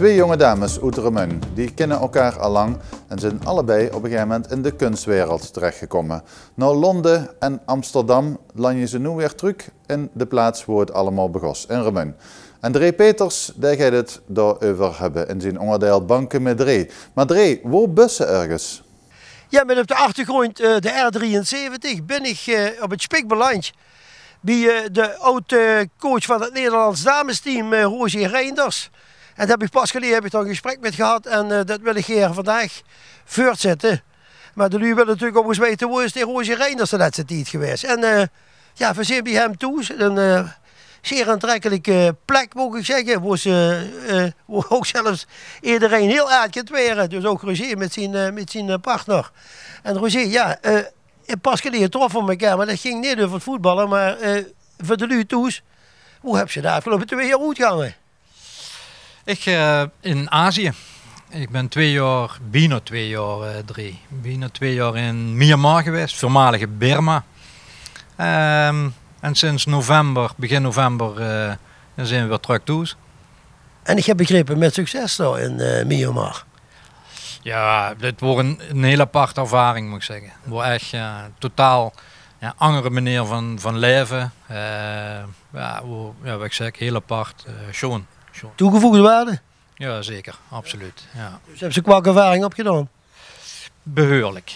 Twee jonge dames uit Remun, die kennen elkaar al lang en zijn allebei op een gegeven moment in de kunstwereld terechtgekomen. Naar Londen en Amsterdam landen ze nu weer terug in de plaats waar het allemaal begon, in Remun. En Dree Peters, daar gaat het daarover hebben in zijn onderdeel Banken met Dree. Maar Dree, waar bussen ergens? Ja, met op de achtergrond de R73 ben ik op het Spik beland bij de oud-coach van het Nederlands damesteam, Roger Reinders. En daar heb ik pas geleden een gesprek met gehad en dat wil ik hier vandaag voortzetten. Maar de lui wil natuurlijk ook eens weten hoe is de Roger Reinders de laatste tijd geweest. En ja, we zijn bij hem toe. Een zeer aantrekkelijke plek, moet ik zeggen. Waar ook zelfs iedereen heel aardig waren. Dus ook Roger met zijn partner. En Roger, ja, pas geleden getroffen met elkaar, maar dat ging niet over het voetballen. Maar voor de lui toes, hoe heb je de afgelopen 2 jaar uitgehangen? Ik in Azië. Ik ben 2 jaar, bijna 2 jaar, bijna 2 jaar in Myanmar geweest, voormalige Burma. En sinds november, begin november, zijn we weer terug thuis. En ik heb begrepen met succes daar in Myanmar. Ja, dit wordt een hele aparte ervaring, moet ik zeggen. Het wordt echt totaal andere manier van leven. Ja, wat ik zeg, heel apart, schoon. Toegevoegde waarde? Ja, zeker, absoluut. Ja. Dus hebben ze qua ervaring opgedaan? Behoorlijk.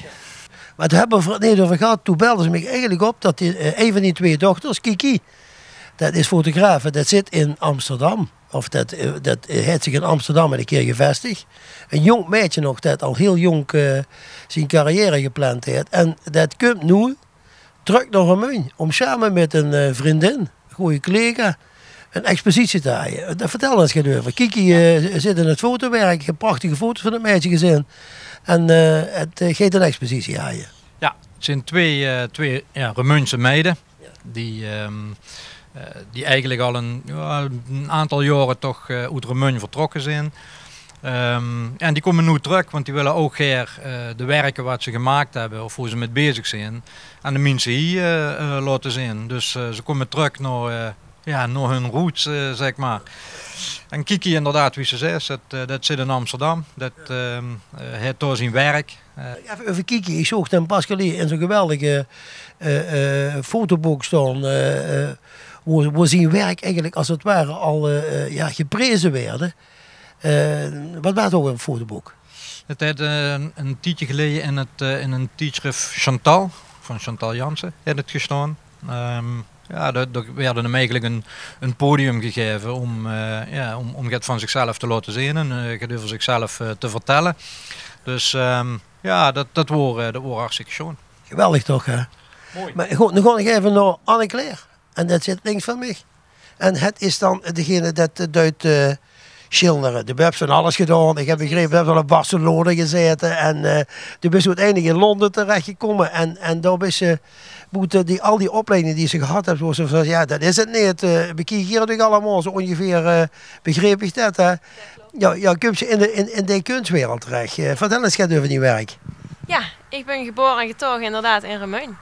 Maar daar hebben we het niet over gehad. Toen belden ze me eigenlijk op dat een van die 2 dochters, Kiki, dat is fotograaf, dat zit in Amsterdam. Of dat heeft zich in Amsterdam een keer gevestigd. Een jong meisje nog, dat al heel jong zijn carrière gepland heeft. En dat komt nu terug naar Remun om samen met een vriendin, een goede collega, een expositie te houden. Vertel eens over. Kiki zit in het fotowerk. Ik heb prachtige foto's van het meisje gezien. En het geeft een expositie houden. Ja, het zijn twee Remunse meiden. Die eigenlijk al een aantal jaren toch uit Remun vertrokken zijn. En die komen nu terug, want die willen ook hier de werken wat ze gemaakt hebben of hoe ze mee bezig zijn aan de mensen hier laten zien. Dus ze komen terug naar hun roots, zeg maar. En Kiki inderdaad, wie ze zegt, dat zit in Amsterdam. Dat heeft door zijn werk. Even over Kiki, ik zocht hem pas geleden in zo'n geweldige fotoboek staan. Waar zijn werk eigenlijk als het ware al geprezen werden. Wat was het ook een fotoboek? Het heeft een tijdje geleden in een tijdschrift Chantal, van Chantal Jansen, heeft het gestaan. Er werd hem eigenlijk een podium gegeven om het van zichzelf te laten zien en het over zichzelf te vertellen. Dus dat wordt hartstikke schoon. Geweldig toch, hè? Mooi. Maar goed, nu ga ik even naar Anne-Claire. En dat zit links van mij. En het is dan degene dat duidt schilderen. De hebben van alles gedaan. Ik heb begrepen, we hebben al in Barcelona gezeten. En toen ben ze uiteindelijk in Londen terechtgekomen. En daar ben ze moeten al die opleidingen die ze gehad hebben, zoals ze ja, dat is het niet. We kijken hier natuurlijk allemaal zo ongeveer, begreep ik dat. Ja, kom ze in de kunstwereld terecht. Vertel eens over die werk. Ja, ik ben geboren en getogen inderdaad in Remun.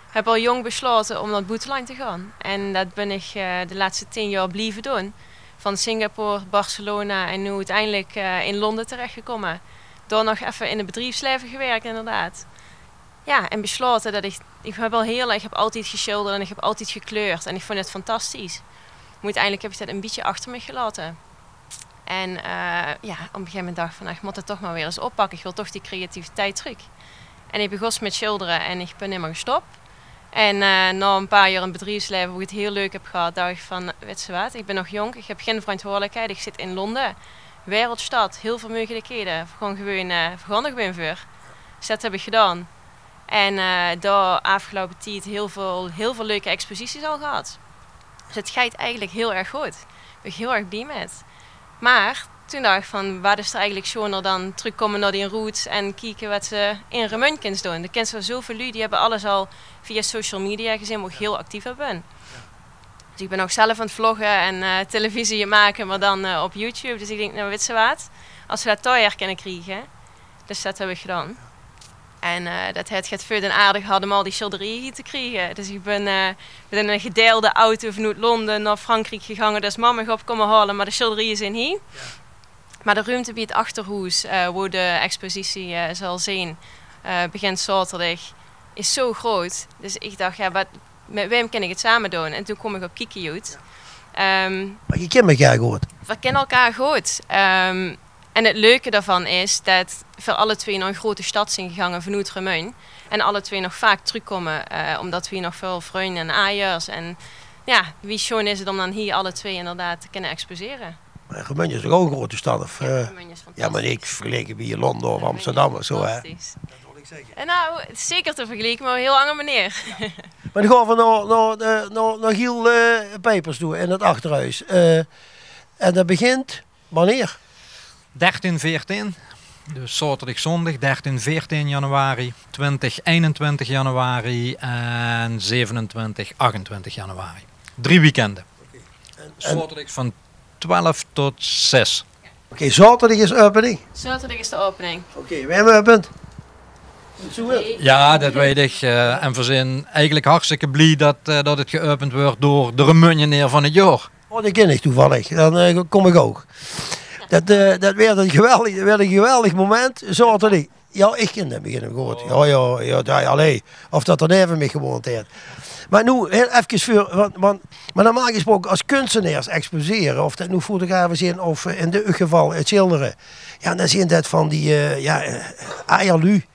Ik heb al jong besloten om naar het buitenland te gaan. En dat ben ik de laatste 10 jaar blijven doen. Van Singapore, Barcelona en nu uiteindelijk in Londen terechtgekomen. Door nog even in het bedrijfsleven gewerkt inderdaad. Ja, en besloten dat ik heb altijd geschilderd en ik heb altijd gekleurd. En ik vond het fantastisch. Uiteindelijk heb ik dat een beetje achter me gelaten. En op een gegeven moment dacht ik van, ik moet het toch maar weer eens oppakken. Ik wil toch die creativiteit terug. En ik begon met schilderen en ik ben helemaal gestopt. En na een paar jaar in het bedrijfsleven, hoe ik het heel leuk heb gehad, dacht ik van, weet je wat, ik ben nog jong, ik heb geen verantwoordelijkheid, ik zit in Londen, wereldstad, heel veel mogelijkheden, we gaan er gewoon voor. Dus dat heb ik gedaan. En daar afgelopen tijd heel veel leuke exposities al gehad. Dus het gaat eigenlijk heel erg goed. Ik ben heel erg blij met. Maar toen dacht ik van, wat is er eigenlijk schoner dan terugkomen naar die roots en kijken wat ze in Remun kunnen doen. Er kennen zoveel lui, die hebben alles al via social media gezien, waar ik heel actief op ben. Dus ik ben ook zelf aan het vloggen en televisie maken, maar dan op YouTube. Dus ik denk, nou weet je wat, als we dat toch kunnen krijgen, dus dat heb ik gedaan. En dat het gaat veel en aardig hadden om al die schilderieën hier te krijgen. Dus ik ben met een gedeelde auto vanuit Londen naar Frankrijk gegaan. Dus mama gaat komen halen, maar de schilderijen zijn hier. Ja. Maar de ruimte bij het achterhuis, waar de expositie zal zijn, begint zaterdag, is zo groot. Dus ik dacht, ja, met wem kan ik het samen doen? En toen kom ik op Kiki uit. Maar je kent elkaar goed. We kennen elkaar goed. En het leuke daarvan is dat we alle twee naar een grote stad zijn gegaan vanuit Remeun. En alle twee nog vaak terugkomen, omdat we nog veel vrienden en aaiers. En ja, wie schoon is het om dan hier alle twee inderdaad te kunnen exposeren. Maar Remeun is toch ook een grote stad? Of, Remeun is fantastisch. ja, maar ik vergeleken bij Londen of Amsterdam of zo. Hè? Fantastisch. En nou, het is zeker te vergelijken, maar op een heel andere manier. Maar dan gaan we naar Giel Pijpers toe in het achterhuis. En dat begint wanneer? 13, 14. Dus zaterdag, zondag, 13, 14 januari, 20, 21 januari en 27, 28 januari. 3 weekenden. Zaterdag van 12 tot 6. Oké, zaterdag is opening. Zaterdag is de opening. Oké, wij hebben opend. Ja, dat weet ik. En we zijn eigenlijk hartstikke blij dat het geopend wordt door de Remeunjeneer van het jaar. Oh, dat ken ik toevallig. Dan kom ik ook. Dat werd een geweldig moment. Zaterdag. Ja, ik ken dat beginnen gehoord. Ja, allee. Of dat er even mee gewoond heeft. Maar nu, heel even voor, maar normaal gesproken als kunstenaars exposeren, of dat nu fotografen zijn of in dit geval het schilderen, ja, dan zijn dat van die, ajalu.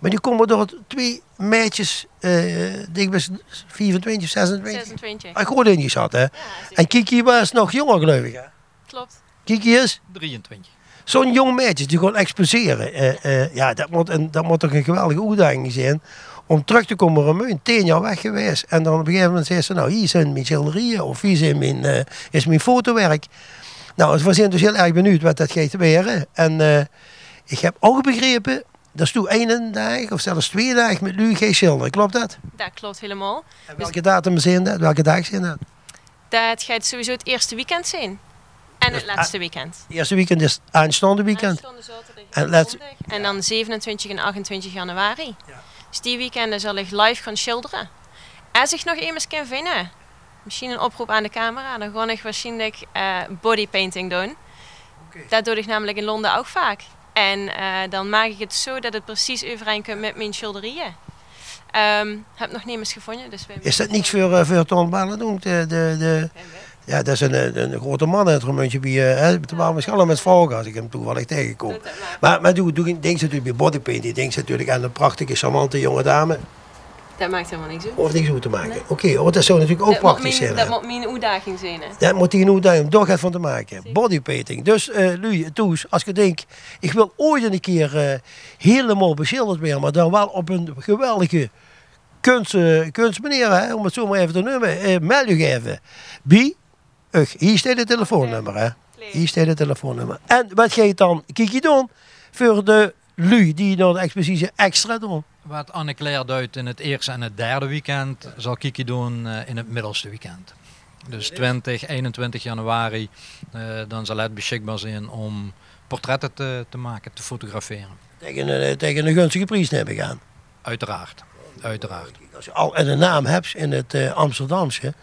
Maar die komen door 2 meisjes, denk ik 24, 26. 26. Ah, goed ingezet, hè. Ja, En Kiki was nog jonger, geloof ik, hè. klopt. Kiki is 23. zo'n jong meisje die gewoon exposeren. Ja, dat moet toch een geweldige uitdaging zijn om terug te komen Remeun. 10 jaar weg geweest. En dan op een gegeven moment zei ze, nou, hier zijn mijn schilderieën of hier zijn is mijn fotowerk. Nou, we zijn dus heel erg benieuwd wat dat gaat gebeuren. En ik heb ook begrepen, dat is toen 1 dag of zelfs 2 dagen met u geen schilderen. Klopt dat? Dat klopt helemaal. En welke datum zijn dat? Welke dag zijn dat? Dat gaat sowieso het eerste weekend zijn. En het laatste weekend. Het eerste weekend is aanstaande weekend. Aanstaande zaterdag En en zondag. En dan 27 en 28 januari. Ja. Dus die weekenden zal ik live gaan schilderen. Als ik nog iemand kan vinden, misschien een oproep aan de camera, dan ga ik waarschijnlijk bodypainting doen. Okay. Dat doe ik namelijk in Londen ook vaak. En dan maak ik het zo dat het precies overeenkomt met mijn schilderieën. Heb nog niemand gevonden. Dus is dat niks voor Ton Ballen? Ja, dat is een grote man in het Remuntje. Waar misschien met vrouwen als ik hem toevallig tegenkom. Maar denk ze natuurlijk bij bodypainting. Denk ze natuurlijk aan een prachtige, charmante jonge dame. Dat maakt helemaal niks uit. Of niks uit te maken. Nee. Oké, dat zou natuurlijk ook praktisch zijn. Dat moet mijn uitdaging zijn. Hè? Dat moet die een uitdaging om toch even te maken. Bodypainting. Dus Toes, als je denkt, ik wil ooit een keer helemaal beschilderd worden, maar dan wel op een geweldige kunstmanier, hè, om het zo maar even te noemen, meld je even. Hier staat het telefoonnummer. Hè. Hier staat het telefoonnummer. En wat ga je dan, Kiki, doen voor de lui die naar de expositie extra doen? Wat Anne-Claire duidt in het eerste en het derde weekend, zal Kiki doen in het middelste weekend. Dus 20, 21 januari, dan zal het beschikbaar zijn om portretten te maken, te fotograferen. Tegen een gunstige prijs neem ik aan. Uiteraard. Als je al een naam hebt in het Amsterdamse,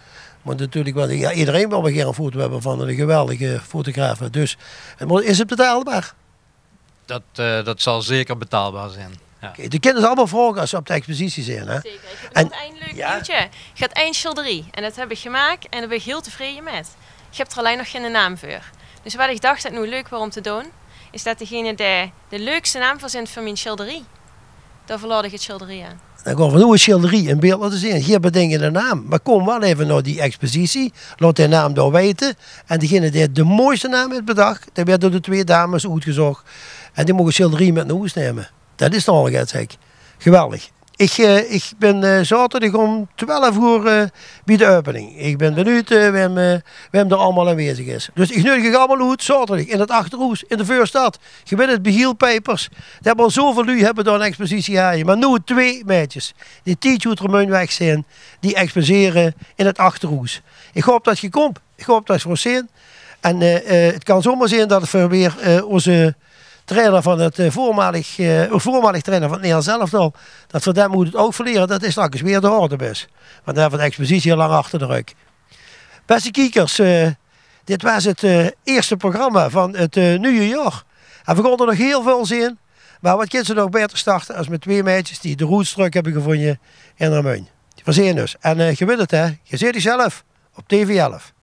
maar natuurlijk wel, ja, iedereen wil wel graag een foto hebben van een geweldige fotograaf. Dus is het betaalbaar? Dat zal zeker betaalbaar zijn. Ja. Okay, de kinderen allemaal vragen als ze op de expositie zijn. Hè? Zeker. Ik heb nog een leuk nieuwtje. Je gaat 1 schilderie en dat heb ik gemaakt en daar ben ik heel tevreden met. Je hebt er alleen nog geen naam voor. Dus wat ik dacht dat nu leuk was om te doen, is dat degene die de leukste naam verzint voor mijn schilderie, daar verlaat ik het schilderie aan. Dan gaan we nu een schilderie in beeld laten zien. Hier bedenken de naam. Maar kom wel even naar die expositie. Laat die naam daar weten. En degene die de mooiste naam heeft bedacht, die werd door de 2 dames uitgezocht. En die mogen schilderie met naar huis nemen. Dat is dan al zeg. Geweldig. Ik ben zaterdag om 12 uur bij de opening. Ik ben benieuwd wem er allemaal aanwezig is. Dus ik nodig je allemaal uit zaterdag in het Achterhoes, in de Voorstad. Je bent het bij Giel Pijpers. Die hebben al zoveel lui hebben door een expositie haaien. Maar nu 2 meisjes die uit Remeunweg zijn, die exposeren in het Achterhoes. Ik hoop dat je komt. Ik hoop dat je voor zien. En het kan zomaar zijn dat we weer onze trainer van het voormalig trainer van het Nederlands elftal, dat voor hem moet het ook verleren, dat is straks weer de Hordebus. Want daar hebben we de expositie heel lang achter de rug. Beste kijkers, Dit was het eerste programma van het nieuwe jaar. En we gaan er nog heel veel zien. Maar wat kunnen ze nog beter starten als met 2 meisjes die de roetstruk hebben gevonden in Remuin. We zien dus. En je weet het hè, je ziet het zelf op TV11.